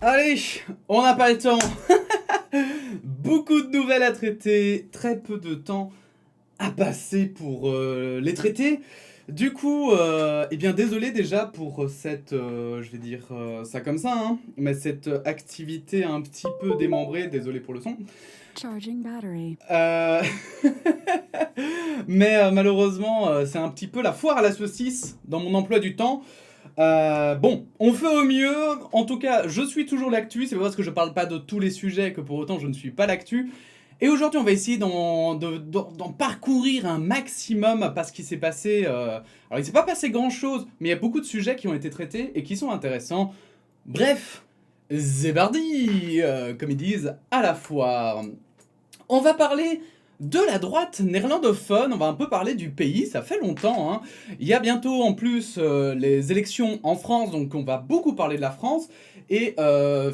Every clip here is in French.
Allez, on n'a pas le temps. Beaucoup de nouvelles à traiter, très peu de temps à passer pour les traiter. Du coup, eh bien désolé déjà pour cette, je vais dire ça comme ça, hein, mais cette activité un petit peu démembrée, désolé pour le son. Charging battery. Euh, mais malheureusement, c'est un petit peu la foire à la saucisse dans mon emploi du temps. Bon, on fait au mieux. En tout cas, je suis toujours l'actu. C'est pas parce que je parle pas de tous les sujets que pour autant je ne suis pas l'actu. Et aujourd'hui, on va essayer d'en parcourir un maximum parce qu'il s'est passé. Alors, il s'est pas passé grand chose, mais il y a beaucoup de sujets qui ont été traités et qui sont intéressants. Bref, Zébardi, comme ils disent à la foire. On va parler de la droite néerlandophone, on va un peu parler du pays, ça fait longtemps, hein. Il y a bientôt en plus les élections en France, donc on va beaucoup parler de la France. Et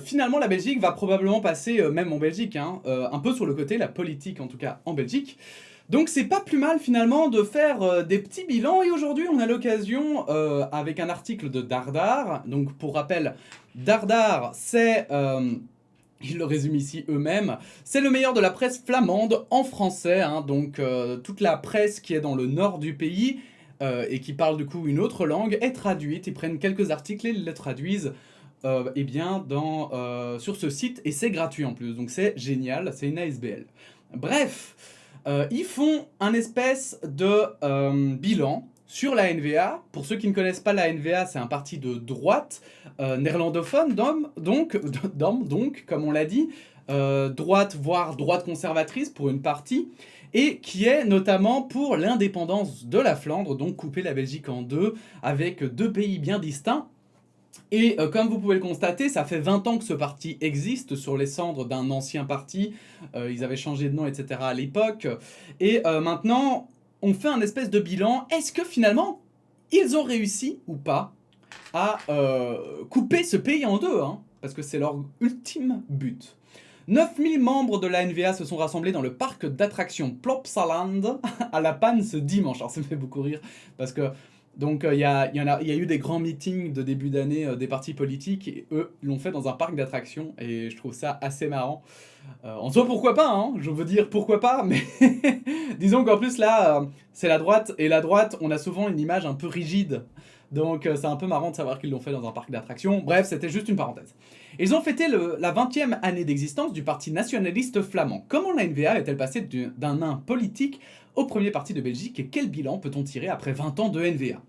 finalement la Belgique va probablement passer, même en Belgique, hein, un peu sur le côté, la politique en tout cas en Belgique. Donc c'est pas plus mal finalement de faire des petits bilans, et aujourd'hui on a l'occasion avec un article de Dardar. Donc pour rappel, Dardar c'est... ils le résument ici eux-mêmes. C'est le meilleur de la presse flamande en français, hein, donc toute la presse qui est dans le nord du pays et qui parle du coup une autre langue est traduite. Ils prennent quelques articles et ils les traduisent eh bien, sur ce site, et c'est gratuit en plus, donc c'est génial, c'est une ASBL. Bref, ils font un espèce de bilan sur la NVA. Pour ceux qui ne connaissent pas la NVA, c'est un parti de droite néerlandophone, donc, comme on l'a dit, droite, voire droite conservatrice pour une partie, et qui est notamment pour l'indépendance de la Flandre, donc couper la Belgique en deux, avec deux pays bien distincts. Et comme vous pouvez le constater, ça fait 20 ans que ce parti existe sur les cendres d'un ancien parti. Ils avaient changé de nom, etc. à l'époque. Et maintenant, on fait un espèce de bilan. Est-ce que finalement, ils ont réussi ou pas à couper ce pays en deux, hein, parce que c'est leur ultime but. 9000 membres de la NVA se sont rassemblés dans le parc d'attractions Plopsaland à La Panne ce dimanche. Alors ça me fait beaucoup rire parce que donc il y a eu des grands meetings de début d'année des partis politiques, et eux l'ont fait dans un parc d'attractions, et je trouve ça assez marrant. En soi, pourquoi pas, hein, je veux dire pourquoi pas, mais disons qu'en plus là, c'est la droite, et la droite, on a souvent une image un peu rigide. Donc c'est un peu marrant de savoir qu'ils l'ont fait dans un parc d'attractions. Bref, c'était juste une parenthèse. Ils ont fêté la 20e année d'existence du parti nationaliste flamand. Comment la NVA est-elle passée d'un nain politique au premier parti de Belgique, et quel bilan peut-on tirer après 20 ans de NVA?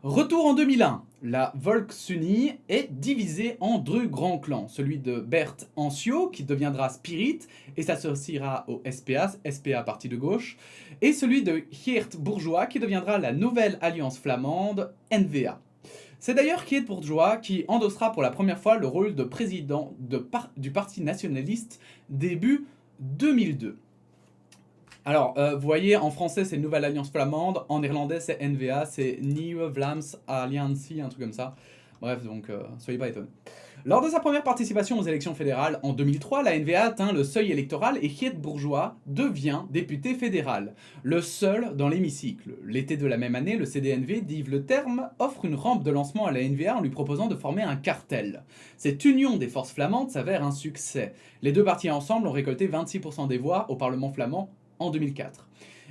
Retour en 2001, la Volksunie est divisée en deux grands clans, celui de Bert Anciaux, qui deviendra Spirit et s'associera au SPA parti de gauche, et celui de Geert Bourgeois, qui deviendra la nouvelle alliance flamande, NVA. C'est d'ailleurs Geert Bourgeois qui endossera pour la première fois le rôle de président du parti nationaliste début 2002. Alors, vous voyez, en français, c'est Nouvelle Alliance Flamande. En néerlandais, c'est NVA. C'est Nieuwe Vlaams Alliantie, un truc comme ça. Bref, donc, soyez pas étonnés. Lors de sa première participation aux élections fédérales en 2003, la NVA atteint le seuil électoral et Geert Bourgeois devient député fédéral, le seul dans l'hémicycle. L'été de la même année, le CDNV d'Yves Le Terme offre une rampe de lancement à la NVA en lui proposant de former un cartel. Cette union des forces flamandes s'avère un succès. Les deux partis ensemble ont récolté 26% des voix au Parlement flamand en 2004.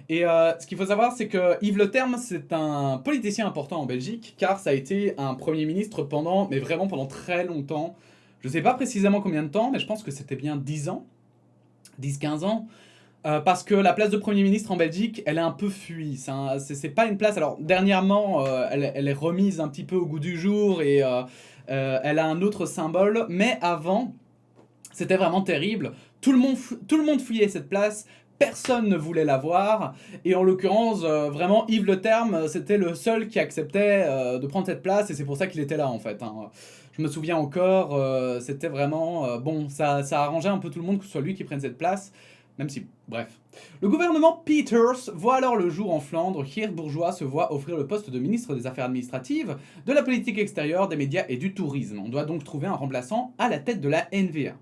Et ce qu'il faut savoir, c'est que Yves Le Terme, c'est un politicien important en Belgique, car ça a été un Premier ministre pendant, mais vraiment pendant très longtemps. Je ne sais pas précisément combien de temps, mais je pense que c'était bien 10 ans, 10-15 ans. Parce que la place de Premier ministre en Belgique, elle est un peu fuie. C'est pas une place... Alors, dernièrement, elle est remise un petit peu au goût du jour, et elle a un autre symbole. Mais avant, c'était vraiment terrible. Tout le monde fouillait cette place. Personne ne voulait la voir. Et en l'occurrence, vraiment, Yves Le Terme, c'était le seul qui acceptait de prendre cette place. Et c'est pour ça qu'il était là, en fait, hein. Je me souviens encore, c'était vraiment... bon, ça arrangeait un peu tout le monde que ce soit lui qui prenne cette place. Même si... Bref. Le gouvernement Peters voit alors le jour en Flandre. Geert Bourgeois se voit offrir le poste de ministre des Affaires administratives, de la politique extérieure, des médias et du tourisme. On doit donc trouver un remplaçant à la tête de la NVA.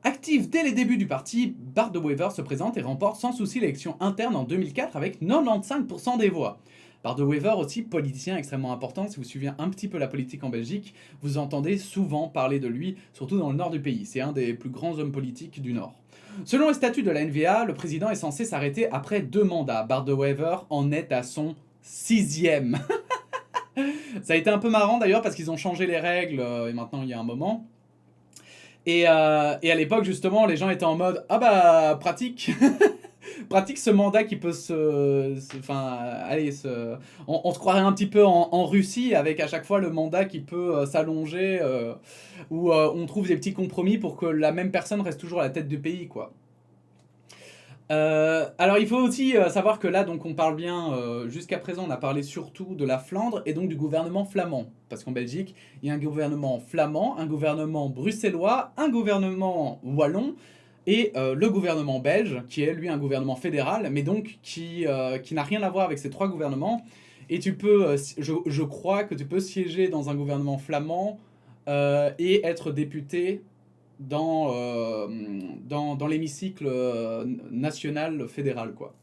Actif dès les débuts du parti, Bart de Wever se présente et remporte sans souci l'élection interne en 2004 avec 95% des voix. Bart de Wever aussi, politicien extrêmement important. Si vous suivez un petit peu la politique en Belgique, vous entendez souvent parler de lui, surtout dans le nord du pays. C'est un des plus grands hommes politiques du nord. Selon les statuts de la NVA, le président est censé s'arrêter après 2 mandats. Bart de Wever en est à son 6e. Ça a été un peu marrant d'ailleurs parce qu'ils ont changé les règles et maintenant il y a un moment. Et à l'époque justement les gens étaient en mode ah bah pratique pratique ce mandat qui peut on se croirait un petit peu en Russie avec à chaque fois le mandat qui peut s'allonger où on trouve des petits compromis pour que la même personne reste toujours à la tête du pays quoi. Alors il faut aussi savoir que là donc on parle bien jusqu'à présent on a parlé surtout de la Flandre et donc du gouvernement flamand parce qu'en Belgique il y a un gouvernement flamand, un gouvernement bruxellois, un gouvernement wallon et le gouvernement belge qui est lui un gouvernement fédéral mais donc qui n'a rien à voir avec ces 3 gouvernements et tu peux je crois que tu peux siéger dans un gouvernement flamand et être député dans l'hémicycle national fédéral, quoi.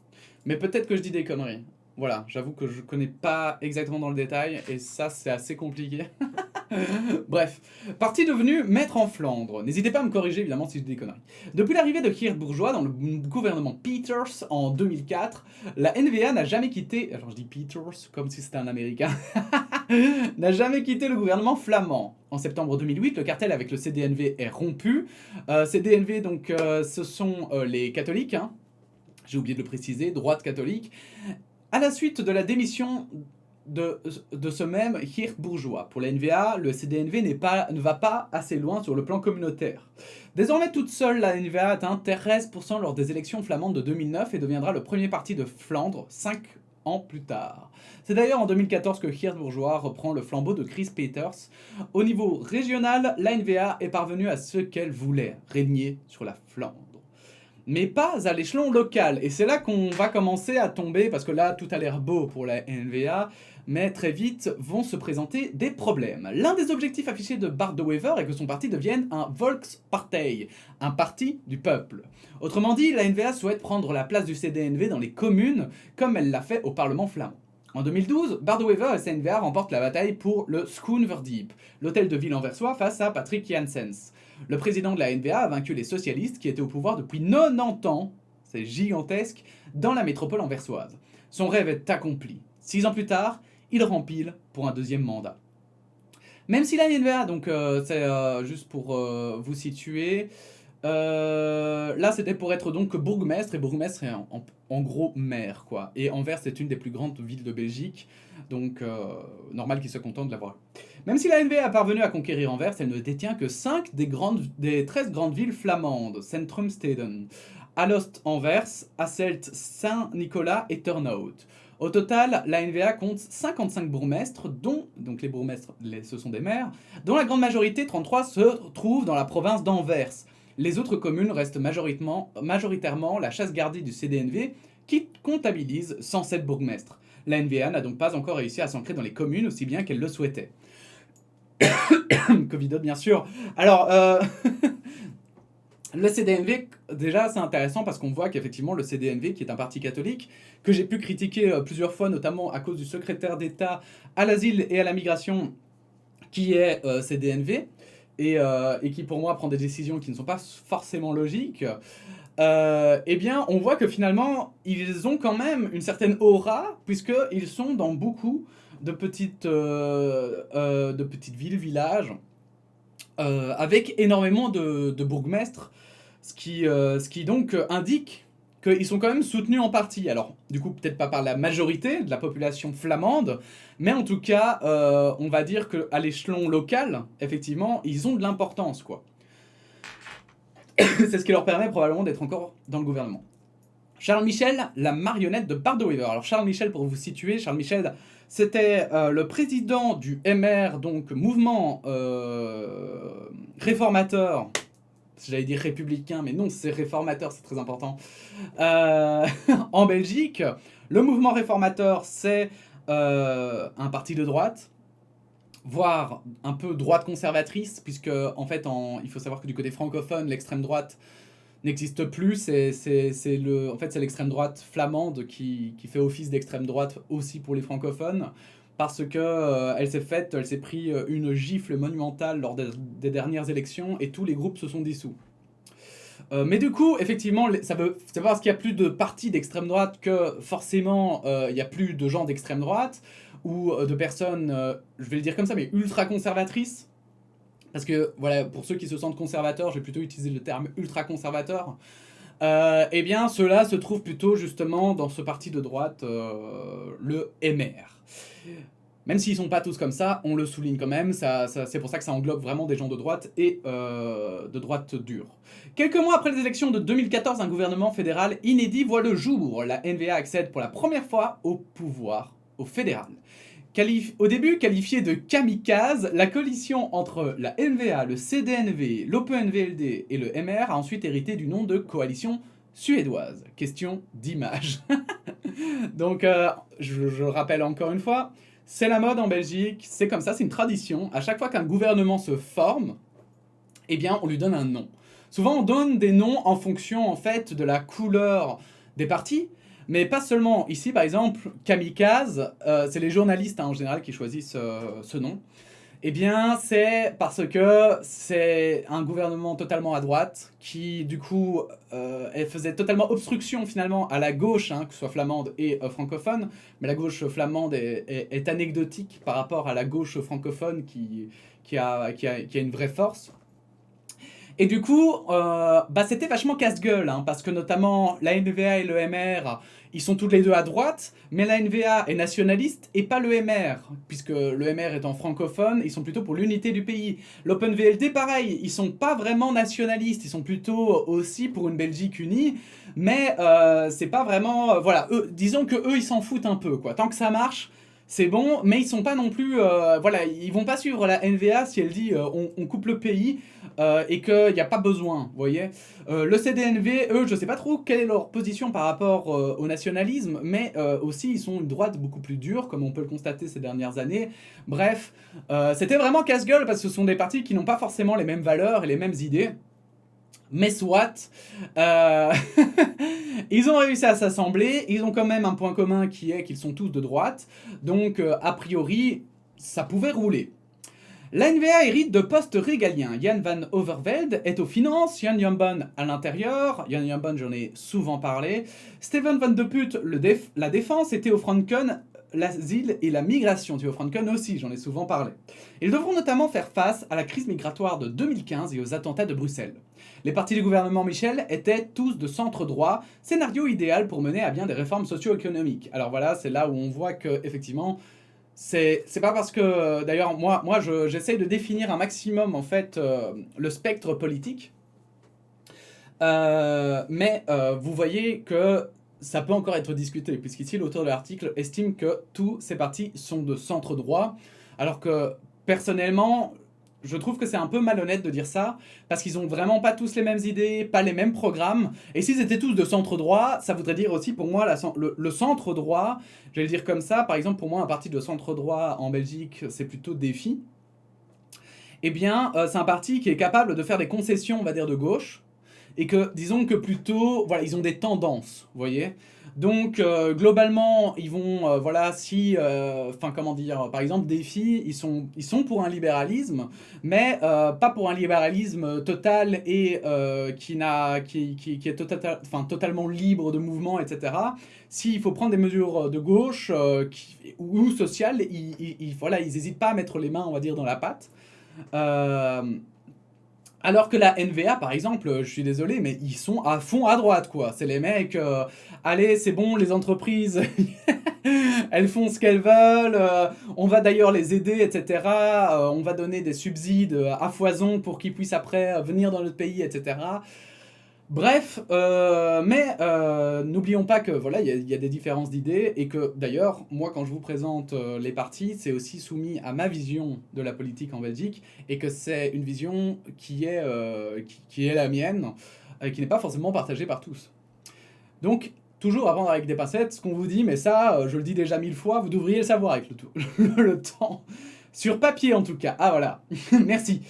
Mais peut-être que je dis des conneries. Voilà, j'avoue que je connais pas exactement dans le détail, et ça, c'est assez compliqué. Bref, parti devenu maître en Flandre. N'hésitez pas à me corriger, évidemment, si je dis des conneries. Depuis l'arrivée de Geert Bourgeois dans le gouvernement Peters en 2004, la NVA n'a jamais quitté... Alors, je dis Peters comme si c'était un Américain. n'a jamais quitté le gouvernement flamand. En septembre 2008, le cartel avec le CDNV est rompu. CDNV, donc, ce sont les catholiques, hein. J'ai oublié de le préciser, droite catholique. À la suite de la démission de ce même Geert Bourgeois. Pour la NVA, le CDNV ne va pas assez loin sur le plan communautaire. Désormais toute seule, la NVA atteint 13% lors des élections flamandes de 2009 et deviendra le premier parti de Flandre 5 ans plus tard. C'est d'ailleurs en 2014 que Geert Bourgeois reprend le flambeau de Chris Peters. Au niveau régional, la NVA est parvenue à ce qu'elle voulait, régner sur la Flandre. Mais pas à l'échelon local. Et c'est là qu'on va commencer à tomber, parce que là, tout a l'air beau pour la NVA, mais très vite vont se présenter des problèmes. L'un des objectifs affichés de Bart de Wever est que son parti devienne un Volkspartei, un parti du peuple. Autrement dit, la NVA souhaite prendre la place du CDNV dans les communes, comme elle l'a fait au Parlement flamand. En 2012, Bart de Wever et sa NVA remportent la bataille pour le Schoonverdiep, l'hôtel de ville anversois face à Patrick Janssens. Le président de la NVA a vaincu les socialistes qui étaient au pouvoir depuis 90 ans, c'est gigantesque, dans la métropole anversoise. Son rêve est accompli. 6 ans plus tard, il rempile pour un 2e mandat. Même si la NVA, donc c'est juste pour vous situer, là c'était pour être donc bourgmestre, et bourgmestre est en gros maire quoi. Et Anvers est une des plus grandes villes de Belgique, donc normal qu'il soit content de l'avoir. Même si la NVA a parvenu à conquérir Anvers, elle ne détient que 5 des 13 grandes villes flamandes, Centrumsteden, Alost Anvers, Hasselt, Saint-Nicolas et Turnhout. Au total, la NVA compte 55 bourgmestres, dont, donc les bourgmestres, ce sont des maires, dont la grande majorité, 33, se trouve dans la province d'Anvers. Les autres communes restent majoritairement la chasse gardée du CDNV, qui comptabilise 107 bourgmestres. La NVA n'a donc pas encore réussi à s'ancrer dans les communes aussi bien qu'elle le souhaitait. Covidot, bien sûr. Alors, le CDNV, déjà, c'est intéressant parce qu'on voit qu'effectivement, le CDNV, qui est un parti catholique, que j'ai pu critiquer plusieurs fois, notamment à cause du secrétaire d'État à l'asile et à la migration, qui est CDNV, et qui, pour moi, prend des décisions qui ne sont pas forcément logiques, eh bien, on voit que finalement, ils ont quand même une certaine aura, puisqu'ils sont dans beaucoup de petites villes, villages, avec énormément de bourgmestres, ce qui donc indique qu'ils sont quand même soutenus en partie. Alors, du coup, peut-être pas par la majorité de la population flamande, mais en tout cas, on va dire qu'à l'échelon local, effectivement, ils ont de l'importance, quoi. C'est ce qui leur permet probablement d'être encore dans le gouvernement. Charles Michel, la marionnette de Bart de Wever. Alors Charles Michel, pour vous situer, Charles Michel, c'était le président du MR, donc mouvement réformateur. J'allais dire républicain, mais non, c'est réformateur, c'est très important. En Belgique, le mouvement réformateur, c'est un parti de droite, voire un peu droite conservatrice, puisque en fait, il faut savoir que du côté francophone, l'extrême droite n'existe plus. En fait, c'est l'extrême droite flamande qui fait office d'extrême droite aussi pour les francophones, parce que elle s'est pris une gifle monumentale lors des dernières élections et tous les groupes se sont dissous. Mais du coup, effectivement, c'est pas parce qu'il n'y a plus de partis d'extrême droite que forcément il n'y a plus de gens d'extrême droite ou de personnes, je vais le dire comme ça, mais ultra conservatrices. Parce que, voilà, pour ceux qui se sentent conservateurs, je vais plutôt utiliser le terme ultra conservateur. Eh bien, ceux-là se trouvent plutôt justement dans ce parti de droite, le MR. Même s'ils sont pas tous comme ça, on le souligne quand même, c'est pour ça que ça englobe vraiment des gens de droite et de droite dure. Quelques mois après les élections de 2014, un gouvernement fédéral inédit voit le jour. La NVA accède pour la première fois au pouvoir, au fédéral. Au début qualifiée de kamikaze, la coalition entre la NVA, le CDNV, l'OpenVLD et le MR a ensuite hérité du nom de coalition suédoise. Question d'image. Donc, je rappelle encore une fois, c'est la mode en Belgique, c'est comme ça, c'est une tradition. À chaque fois qu'un gouvernement se forme, eh bien, on lui donne un nom. Souvent, on donne des noms en fonction, en fait, de la couleur des partis, mais pas seulement. Ici, par exemple, kamikaze, c'est les journalistes en général qui choisissent ce nom. Eh bien, c'est parce que c'est un gouvernement totalement à droite qui, du coup, elle faisait totalement obstruction finalement à la gauche, que ce soit flamande et francophone. Mais la gauche flamande est anecdotique par rapport à la gauche francophone qui a une vraie force. Et du coup, c'était vachement casse-gueule, parce que notamment la NVA et le MR, ils sont tous les deux à droite, mais la NVA est nationaliste et pas le MR, puisque le MR étant francophone, ils sont plutôt pour l'unité du pays. L'OpenVLD, pareil, ils sont pas vraiment nationalistes, ils sont plutôt aussi pour une Belgique unie, mais c'est pas vraiment... voilà, disons que eux, ils s'en foutent un peu, quoi. Tant que ça marche, c'est bon, mais ils sont pas non plus... ils vont pas suivre la NVA si elle dit on coupe le pays et qu'il n'y a pas besoin, vous voyez. Le CDNV, eux, je sais pas trop quelle est leur position par rapport au nationalisme, mais aussi ils sont une droite beaucoup plus dure, comme on peut le constater ces dernières années. Bref, c'était vraiment casse-gueule parce que ce sont des partis qui n'ont pas forcément les mêmes valeurs et les mêmes idées. Mais soit, ils ont réussi à s'assembler, ils ont quand même un point commun qui est qu'ils sont tous de droite, donc a priori, ça pouvait rouler. La NVA hérite de postes régaliens. Jan van Overvelde est aux finances, Jan Jambon à l'intérieur, Jan Jambon j'en ai souvent parlé, Steven van de Putte la défense et Theo Franken l'asile et la migration. Theo Franken aussi, j'en ai souvent parlé. Ils devront notamment faire face à la crise migratoire de 2015 et aux attentats de Bruxelles. Les partis du gouvernement Michel étaient tous de centre droit, scénario idéal pour mener à bien des réformes socio-économiques. Alors voilà, c'est là où on voit que effectivement, c'est pas parce que... D'ailleurs, moi j'essaye de définir un maximum en fait le spectre politique, mais vous voyez que ça peut encore être discuté, puisqu'ici l'auteur de l'article estime que tous ces partis sont de centre droit, alors que personnellement, je trouve que c'est un peu malhonnête de dire ça, parce qu'ils ont vraiment pas tous les mêmes idées, pas les mêmes programmes, et s'ils étaient tous de centre droit, ça voudrait dire aussi pour moi le centre droit, je vais le dire comme ça, par exemple pour moi un parti de centre droit en Belgique, c'est plutôt Défi. Eh bien, c'est un parti qui est capable de faire des concessions, on va dire, de gauche, et que, disons que plutôt, voilà, ils ont des tendances, vous voyez. Donc, globalement, ils vont, comment dire, par exemple, Défi, ils sont pour un libéralisme, mais pas pour un libéralisme total et qui est totalement libre de mouvement, etc. S'il faut prendre des mesures de gauche ou sociales, ils n'hésitent pas à mettre les mains, on va dire, dans la pâte. Alors que la NVA, par exemple, je suis désolé, mais ils sont à fond à droite, quoi. C'est les mecs, allez, c'est bon, les entreprises, elles font ce qu'elles veulent, on va d'ailleurs les aider, etc. On va donner des subsides à foison pour qu'ils puissent après venir dans notre pays, etc. Bref, mais n'oublions pas que voilà, il y a des différences d'idées et que d'ailleurs, moi quand je vous présente les partis, c'est aussi soumis à ma vision de la politique en Belgique et que c'est une vision qui est la mienne et qui n'est pas forcément partagée par tous. Donc, toujours à prendre avec des pincettes ce qu'on vous dit, mais ça, je le dis déjà 1000 fois, vous devriez le savoir avec le temps. Sur papier en tout cas. Ah voilà, merci.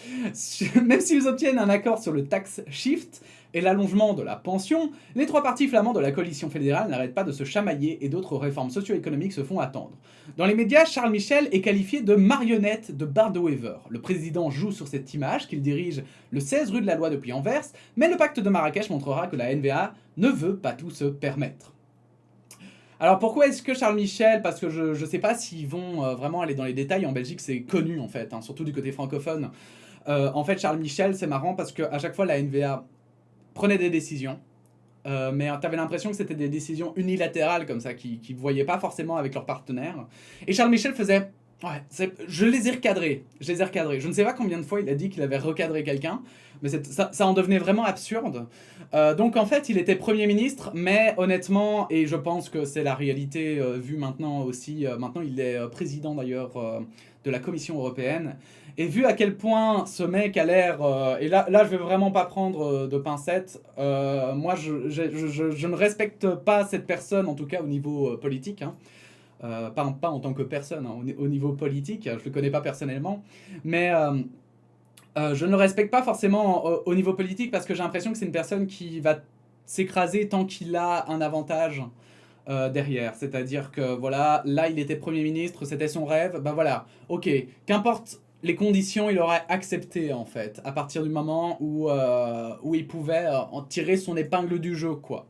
Même s'ils obtiennent un accord sur le tax shift et l'allongement de la pension, les trois partis flamands de la coalition fédérale n'arrêtent pas de se chamailler et d'autres réformes socio-économiques se font attendre. Dans les médias, Charles Michel est qualifié de marionnette de Bart de Wever. Le président joue sur cette image qu'il dirige le 16 rue de la Loi depuis Anvers, mais le pacte de Marrakech montrera que la NVA ne veut pas tout se permettre. Alors pourquoi est-ce que Charles Michel? Parce que je ne sais pas s'ils vont vraiment aller dans les détails. En Belgique, c'est connu en fait, hein, surtout du côté francophone. En fait, Charles Michel, c'est marrant parce qu'à chaque fois, la NVA prenait des décisions. Mais t'avais l'impression que c'était des décisions unilatérales comme ça, qui ne voyaient pas forcément avec leurs partenaires. Et Charles Michel faisait... Ouais, je les ai recadrés. Je ne sais pas combien de fois il a dit qu'il avait recadré quelqu'un, mais ça en devenait vraiment absurde. Donc en fait, il était Premier ministre, mais honnêtement, et je pense que c'est la réalité vue maintenant aussi, maintenant il est président d'ailleurs de la Commission européenne, et vu à quel point ce mec a l'air, et là je vais vraiment pas prendre de pincettes, moi je ne respecte pas cette personne, en tout cas au niveau politique, hein. Pas en tant que personne, hein, au niveau politique, je le connais pas personnellement, mais je ne le respecte pas forcément au niveau politique parce que j'ai l'impression que c'est une personne qui va s'écraser tant qu'il a un avantage derrière. C'est-à-dire que voilà, là il était Premier ministre, c'était son rêve, bah voilà, ok, qu'importe les conditions, il aurait accepté en fait, à partir du moment où il pouvait en tirer son épingle du jeu, quoi.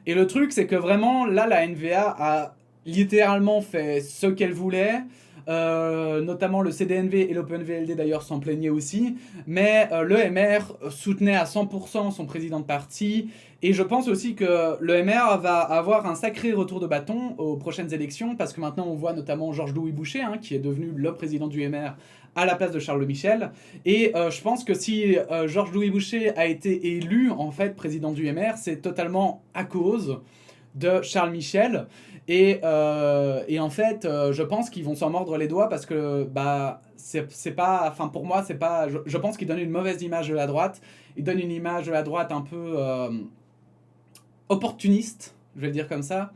Et le truc, c'est que vraiment, là, la NVA a littéralement fait ce qu'elle voulait. Notamment le CDNV et l'OpenVLD d'ailleurs s'en plaignaient aussi, mais le MR soutenait à 100% son président de parti, et je pense aussi que le MR va avoir un sacré retour de bâton aux prochaines élections, parce que maintenant on voit notamment Georges-Louis Boucher, hein, qui est devenu le président du MR à la place de Charles Michel, et je pense que si Georges-Louis Boucher a été élu en fait président du MR, c'est totalement à cause de Charles Michel. Et en fait, je pense qu'ils vont s'en mordre les doigts parce que bah, c'est pas. Enfin, pour moi, c'est pas. Je pense qu'ils donnent une mauvaise image de la droite. Ils donnent une image de la droite un peu opportuniste, je vais le dire comme ça,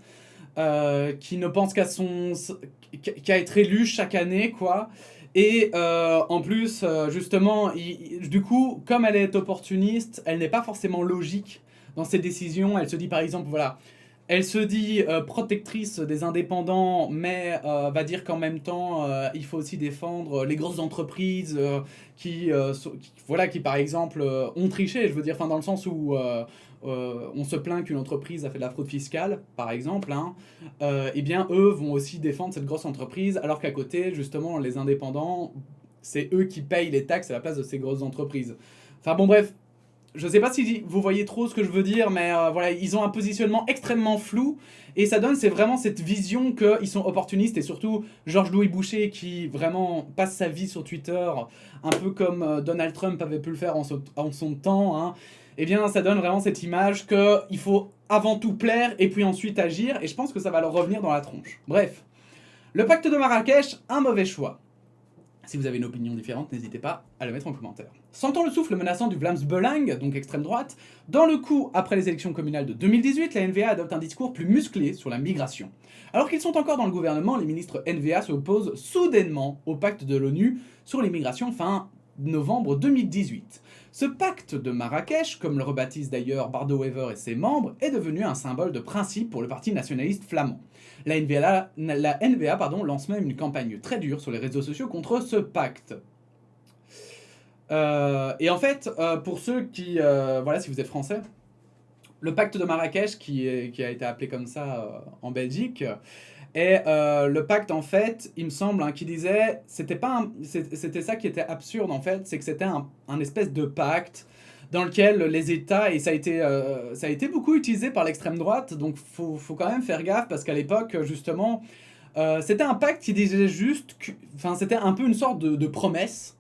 qui ne pense qu'à être élu chaque année, quoi. Et en plus, justement, du coup, comme elle est opportuniste, elle n'est pas forcément logique dans ses décisions. Elle se dit par exemple, voilà. Elle se dit protectrice des indépendants, mais va dire qu'en même temps, il faut aussi défendre les grosses entreprises qui, par exemple, ont triché. Je veux dire, dans le sens où on se plaint qu'une entreprise a fait de la fraude fiscale, par exemple, hein, eh bien, eux vont aussi défendre cette grosse entreprise, alors qu'à côté, justement, les indépendants, c'est eux qui payent les taxes à la place de ces grosses entreprises. Enfin bon, bref. Je sais pas si vous voyez trop ce que je veux dire, mais voilà, ils ont un positionnement extrêmement flou, et ça donne c'est vraiment cette vision qu'ils sont opportunistes, et surtout Georges-Louis Boucher qui vraiment passe sa vie sur Twitter, un peu comme Donald Trump avait pu le faire en son temps, hein. Eh bien ça donne vraiment cette image qu'il faut avant tout plaire et puis ensuite agir, et je pense que ça va leur revenir dans la tronche. Bref, le pacte de Marrakech, un mauvais choix. Si vous avez une opinion différente, n'hésitez pas à le mettre en commentaire. Sentant le souffle menaçant du Vlaams Belang, donc extrême droite, dans le coup, après les élections communales de 2018, la NVA adopte un discours plus musclé sur la migration. Alors qu'ils sont encore dans le gouvernement, les ministres NVA s'opposent soudainement au pacte de l'ONU sur l'immigration fin novembre 2018. Ce pacte de Marrakech, comme le rebaptise d'ailleurs Bart de Wever et ses membres, est devenu un symbole de principe pour le parti nationaliste flamand. La NVA lance même une campagne très dure sur les réseaux sociaux contre ce pacte. Et en fait, pour ceux qui... voilà, si vous êtes français, le pacte de Marrakech, qui a été appelé comme ça en Belgique, est le pacte, en fait, il me semble, hein, qui disait... C'était ça qui était absurde, en fait, c'est que c'était un espèce de pacte dans lequel les États, et ça a été beaucoup utilisé par l'extrême droite, donc faut quand même faire gaffe, parce qu'à l'époque, justement, c'était un pacte qui disait juste... Enfin, c'était un peu une sorte de promesse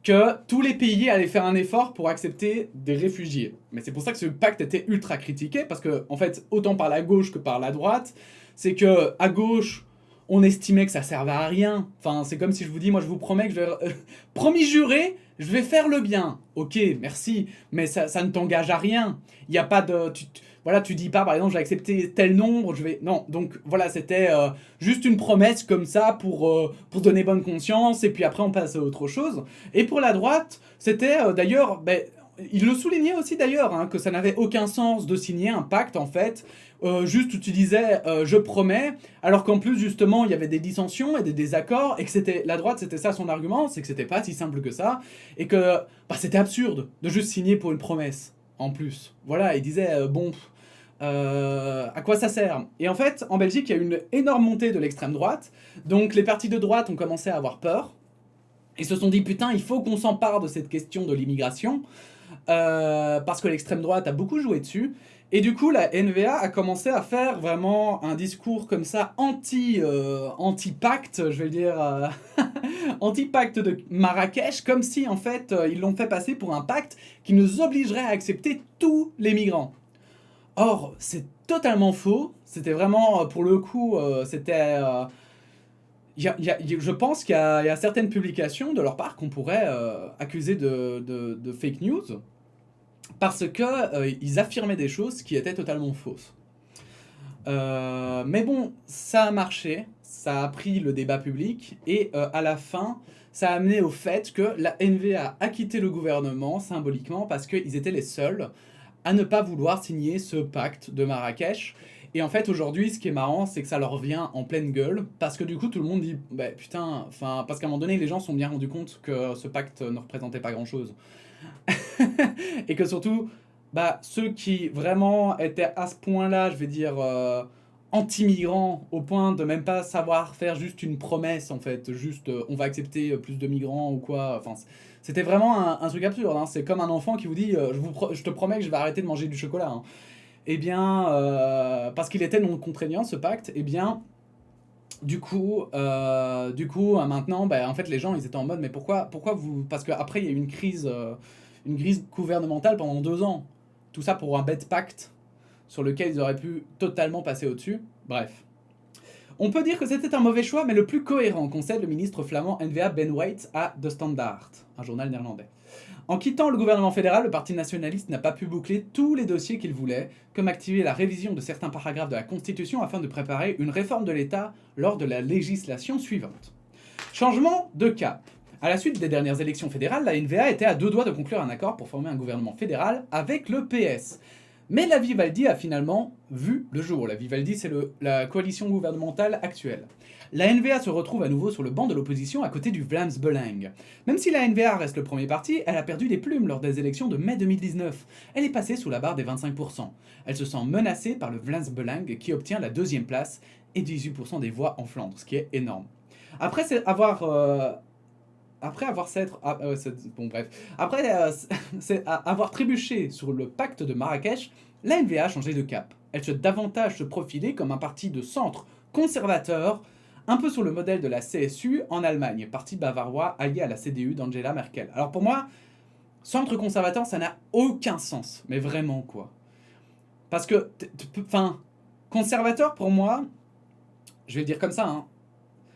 que tous les pays allaient faire un effort pour accepter des réfugiés. Mais c'est pour ça que ce pacte était ultra critiqué, parce que, en fait, autant par la gauche que par la droite, c'est que à gauche, on estimait que ça servait à rien. Enfin, c'est comme si je vous dis, moi je vous promets que je vais... promis juré, je vais faire le bien. Ok, merci, mais ça ne t'engage à rien. Il n'y a pas de... voilà, tu dis pas par exemple, j'ai accepté tel nombre, je vais. Non, donc voilà, c'était juste une promesse comme ça pour donner bonne conscience, et puis après on passe à autre chose. Et pour la droite, c'était d'ailleurs. Ben, il le soulignait aussi d'ailleurs, hein, que ça n'avait aucun sens de signer un pacte en fait, juste où tu disais je promets, alors qu'en plus justement il y avait des dissensions et des désaccords, et que c'était la droite, c'était ça son argument, c'est que c'était pas si simple que ça, et que bah, c'était absurde de juste signer pour une promesse en plus. Voilà, il disait bon, à quoi ça sert? Et en fait, en Belgique, il y a eu une énorme montée de l'extrême droite, donc les partis de droite ont commencé à avoir peur. Ils se sont dit putain, il faut qu'on s'empare de cette question de l'immigration, parce que l'extrême droite a beaucoup joué dessus. Et du coup, la NVA a commencé à faire vraiment un discours comme ça anti-pacte, je vais dire, anti-pacte de Marrakech, comme si en fait ils l'ont fait passer pour un pacte qui nous obligerait à accepter tous les migrants. Or, c'est totalement faux. C'était vraiment, pour le coup, c'était... je pense qu'il y a certaines publications de leur part qu'on pourrait accuser de fake news, parce que ils affirmaient des choses qui étaient totalement fausses. Mais bon, ça a marché, ça a pris le débat public, et à la fin, ça a amené au fait que la NVA a quitté le gouvernement symboliquement parce qu'ils étaient les seuls à ne pas vouloir signer ce pacte de Marrakech. Et en fait, aujourd'hui, ce qui est marrant, c'est que ça leur vient en pleine gueule, parce que du coup, tout le monde dit, bah putain, enfin, parce qu'à un moment donné, les gens se sont bien rendus compte que ce pacte ne représentait pas grand-chose. Et que surtout, bah, ceux qui vraiment étaient à ce point-là, je vais dire, anti-migrants, au point de même pas savoir faire juste une promesse, en fait, juste on va accepter plus de migrants ou quoi, enfin, c'était vraiment un truc absurde, hein. C'est comme un enfant qui vous dit je te promets que je vais arrêter de manger du chocolat, hein. Eh bien, parce qu'il était non contraignant ce pacte, eh bien, maintenant, bah, en fait, les gens ils étaient en mode mais pourquoi vous. Parce qu'après, il y a eu une crise gouvernementale pendant 2 ans. Tout ça pour un bête pacte sur lequel ils auraient pu totalement passer au-dessus. Bref. On peut dire que c'était un mauvais choix, mais le plus cohérent, concède le ministre flamand NVA Ben Waite à De Standaard, un journal néerlandais. En quittant le gouvernement fédéral, le parti nationaliste n'a pas pu boucler tous les dossiers qu'il voulait, comme activer la révision de certains paragraphes de la Constitution afin de préparer une réforme de l'État lors de la législation suivante. Changement de cap. À la suite des dernières élections fédérales, la NVA était à 2 doigts de conclure un accord pour former un gouvernement fédéral avec le PS. Mais la Vivaldi a finalement vu le jour. La Vivaldi, c'est la coalition gouvernementale actuelle. La NVA se retrouve à nouveau sur le banc de l'opposition à côté du Vlaams Belang. Même si la NVA reste le premier parti, elle a perdu des plumes lors des élections de mai 2019. Elle est passée sous la barre des 25%. Elle se sent menacée par le Vlaams Belang qui obtient la 2e place et 18% des voix en Flandre, ce qui est énorme. Après avoir trébuché sur le pacte de Marrakech, la NVA a changé de cap. Elle souhaite davantage se profiler comme un parti de centre conservateur, un peu sur le modèle de la CSU en Allemagne, parti bavarois allié à la CDU d'Angela Merkel. Alors pour moi, centre conservateur, ça n'a aucun sens, mais vraiment quoi. Parce que, conservateur pour moi, je vais le dire comme ça, hein,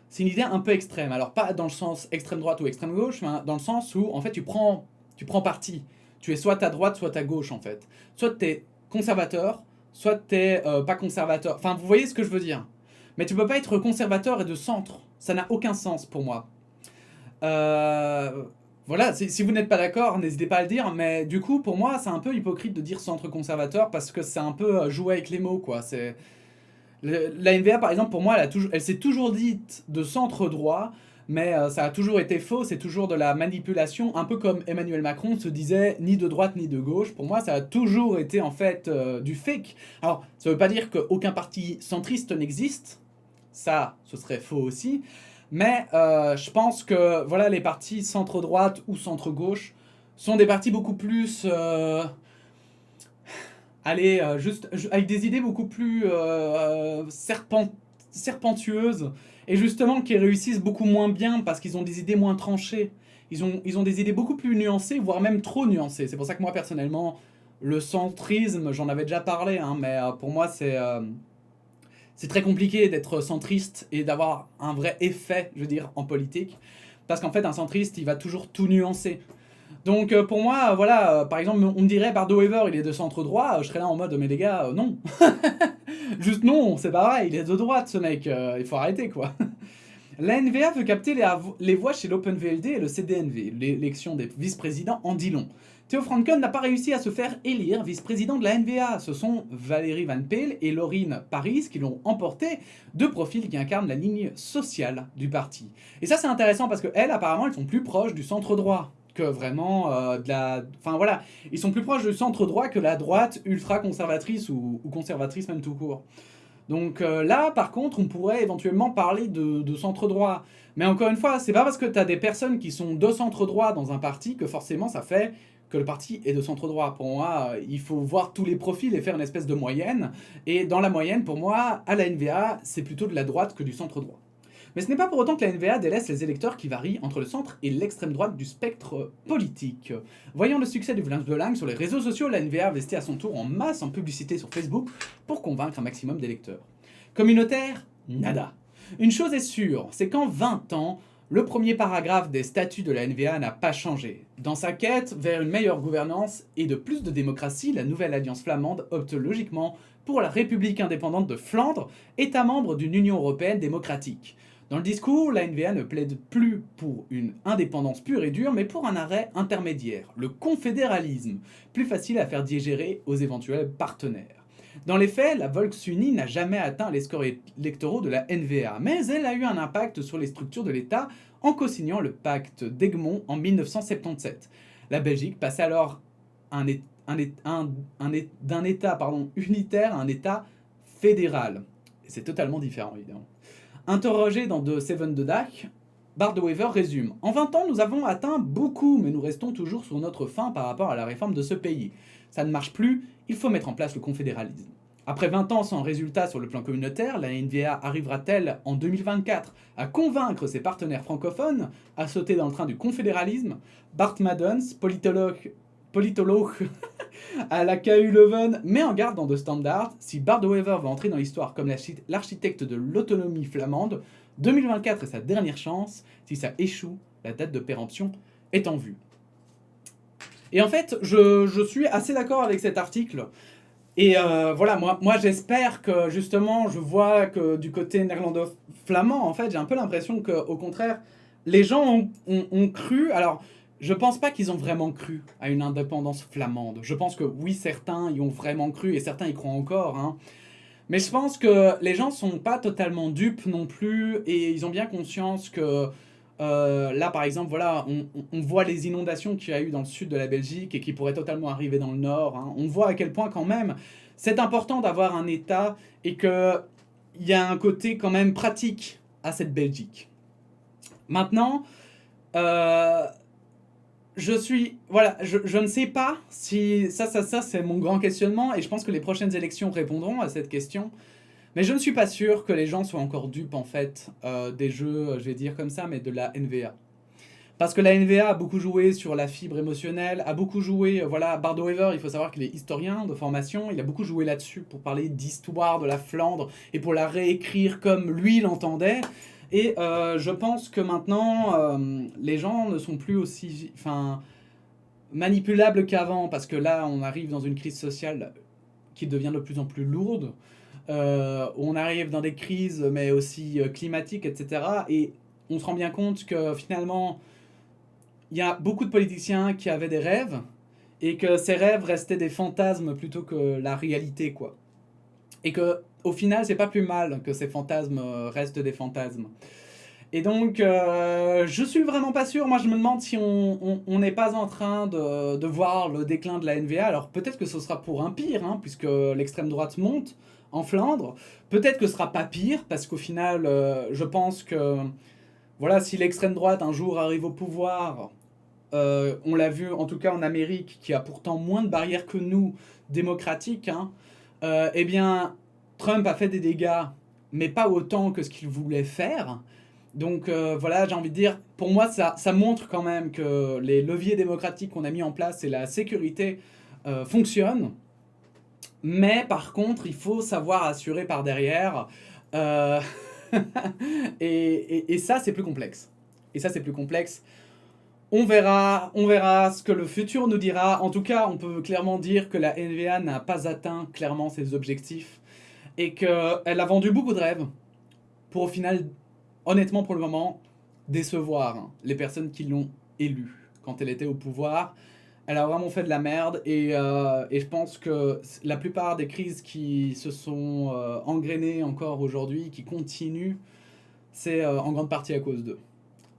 c'est une idée un peu extrême. Alors pas dans le sens extrême droite ou extrême gauche, mais dans le sens où en fait tu prends parti. Tu es soit à droite, soit à gauche en fait. Soit tu es conservateur, soit tu es pas conservateur. Enfin, vous voyez ce que je veux dire. Mais tu peux pas être conservateur et de centre. Ça n'a aucun sens pour moi. Voilà, si vous n'êtes pas d'accord, n'hésitez pas à le dire. Mais du coup, pour moi, c'est un peu hypocrite de dire centre conservateur parce que c'est un peu jouer avec les mots, quoi. La NVA, par exemple, pour moi, elle s'est toujours dite de centre droit, mais ça a toujours été faux, c'est toujours de la manipulation, un peu comme Emmanuel Macron se disait ni de droite ni de gauche. Pour moi, ça a toujours été en fait du fake. Alors, ça veut pas dire qu'aucun parti centriste n'existe, ça, ce serait faux aussi, mais je pense que voilà, les partis centre-droite ou centre-gauche sont des partis beaucoup plus... juste avec des idées beaucoup plus serpentueuses, et justement qui réussissent beaucoup moins bien parce qu'ils ont des idées moins tranchées. Ils ont des idées beaucoup plus nuancées, voire même trop nuancées. C'est pour ça que moi personnellement, le centrisme, j'en avais déjà parlé, hein, mais pour moi c'est très compliqué d'être centriste et d'avoir un vrai effet, je veux dire, en politique. Parce qu'en fait, un centriste, il va toujours tout nuancer. Donc pour moi, voilà, par exemple, on me dirait Bardo Weaver, il est de centre droit, je serais là en mode, mais les gars, non. Juste non, c'est pas vrai, il est de droite ce mec, il faut arrêter quoi. La NVA veut capter les voix chez l'OpenVLD et le CDNV. L'élection des vice-présidents en dit long. Theo Franken n'a pas réussi à se faire élire vice-président de la NVA. Ce sont Valérie Van Peel et Laurine Paris qui l'ont emporté, deux profils qui incarnent la ligne sociale du parti. Et ça c'est intéressant parce qu'elles, apparemment, elles sont plus proches du centre-droit que vraiment de la... Enfin voilà, ils sont plus proches du centre-droit que la droite ultra-conservatrice ou conservatrice même tout court. Donc là, par contre, on pourrait éventuellement parler de centre-droit. Mais encore une fois, c'est pas parce que tu as des personnes qui sont de centre-droit dans un parti que forcément ça fait que le parti est de centre-droit. Pour moi, il faut voir tous les profils et faire une espèce de moyenne. Et dans la moyenne, pour moi, à la NVA, c'est plutôt de la droite que du centre-droit. Mais ce n'est pas pour autant que la NVA délaisse les électeurs qui varient entre le centre et l'extrême droite du spectre politique. Voyant le succès du Vlaams Belang sur les réseaux sociaux, la NVA investit à son tour en masse en publicité sur Facebook pour convaincre un maximum d'électeurs. Communautaire, nada. Une chose est sûre, c'est qu'en 20 ans, le premier paragraphe des statuts de la NVA n'a pas changé. Dans sa quête vers une meilleure gouvernance et de plus de démocratie, la nouvelle alliance flamande opte logiquement pour la République indépendante de Flandre, État membre d'une Union européenne démocratique. Dans le discours, la NVA ne plaide plus pour une indépendance pure et dure, mais pour un arrêt intermédiaire, le confédéralisme, plus facile à faire digérer aux éventuels partenaires. Dans les faits, la Volksuni n'a jamais atteint les scores électoraux de la NVA, mais elle a eu un impact sur les structures de l'État en co-signant le pacte d'Egmont en 1977. La Belgique passait alors d'un État unitaire à un État fédéral. Et c'est totalement différent, évidemment. Interrogé dans The Seven de Dach, Bart de Wever résume « En 20 ans, nous avons atteint beaucoup, mais nous restons toujours sur notre faim par rapport à la réforme de ce pays. Ça ne marche plus, il faut mettre en place le confédéralisme. » Après 20 ans sans résultat sur le plan communautaire, la NVA arrivera-t-elle en 2024 à convaincre ses partenaires francophones à sauter dans le train du confédéralisme? Bart Maddens, politologue à la KU Leuven, met en garde dans The Standard, si Bart de Wever va entrer dans l'histoire comme l'architecte de l'autonomie flamande, 2024 est sa dernière chance, si ça échoue, la date de péremption est en vue. Et en fait, je suis assez d'accord avec cet article. Et voilà, moi j'espère que justement, je vois que du côté néerlando-flamand, en fait, j'ai un peu l'impression qu'au contraire, les gens ont cru... Alors, je pense pas qu'ils ont vraiment cru à une indépendance flamande. Je pense que oui, certains y ont vraiment cru et certains y croient encore. Hein. Mais je pense que les gens sont pas totalement dupes non plus et ils ont bien conscience que là, par exemple, voilà, on voit les inondations qu'il y a eu dans le sud de la Belgique et qui pourraient totalement arriver dans le nord. Hein. On voit à quel point quand même c'est important d'avoir un État et qu'il y a un côté quand même pratique à cette Belgique. Maintenant, je ne sais pas si... Ça, c'est mon grand questionnement, et je pense que les prochaines élections répondront à cette question. Mais je ne suis pas sûr que les gens soient encore dupes, en fait, des jeux, je vais dire comme ça, mais de la NVA. Parce que la NVA a beaucoup joué sur la fibre émotionnelle, a beaucoup joué... voilà, Bart de Wever, il faut savoir qu'il est historien de formation, il a beaucoup joué là-dessus pour parler d'histoire de la Flandre, et pour la réécrire comme lui l'entendait. Et je pense que maintenant, les gens ne sont plus aussi manipulables qu'avant, parce que là, on arrive dans une crise sociale qui devient de plus en plus lourde. On arrive dans des crises, mais aussi climatiques, etc. Et on se rend bien compte que finalement, il y a beaucoup de politiciens qui avaient des rêves, et que ces rêves restaient des fantasmes plutôt que la réalité, quoi. Et que au final, c'est pas plus mal que ces fantasmes restent des fantasmes. Et donc, je suis vraiment pas sûr. Moi, je me demande si on n'est pas en train de voir le déclin de la NVA. Alors, peut-être que ce sera pour un pire, hein, puisque l'extrême droite monte en Flandre. Peut-être que ce sera pas pire, parce qu'au final, je pense que voilà, si l'extrême droite un jour arrive au pouvoir, on l'a vu en tout cas en Amérique, qui a pourtant moins de barrières que nous, démocratiques, hein, eh bien, Trump a fait des dégâts, mais pas autant que ce qu'il voulait faire. Donc voilà, j'ai envie de dire, pour moi, ça montre quand même que les leviers démocratiques qu'on a mis en place et la sécurité fonctionnent. Mais par contre, il faut savoir assurer par derrière. Et ça, c'est plus complexe. Et ça, c'est plus complexe. On verra ce que le futur nous dira. En tout cas, on peut clairement dire que la NBA n'a pas atteint clairement ses objectifs et qu'elle a vendu beaucoup de rêves pour au final, honnêtement pour le moment, décevoir les personnes qui l'ont élue quand elle était au pouvoir. Elle a vraiment fait de la merde et je pense que la plupart des crises qui se sont engrainées encore aujourd'hui, qui continuent, c'est en grande partie à cause d'eux.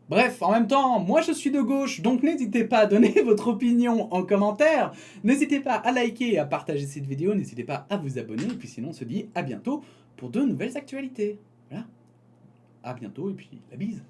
Bref, en même temps, moi je suis de gauche, donc n'hésitez pas à donner votre opinion en commentaire. N'hésitez pas à liker et à partager cette vidéo. N'hésitez pas à vous abonner. Et puis sinon, on se dit à bientôt pour de nouvelles actualités. Voilà. À bientôt et puis la bise.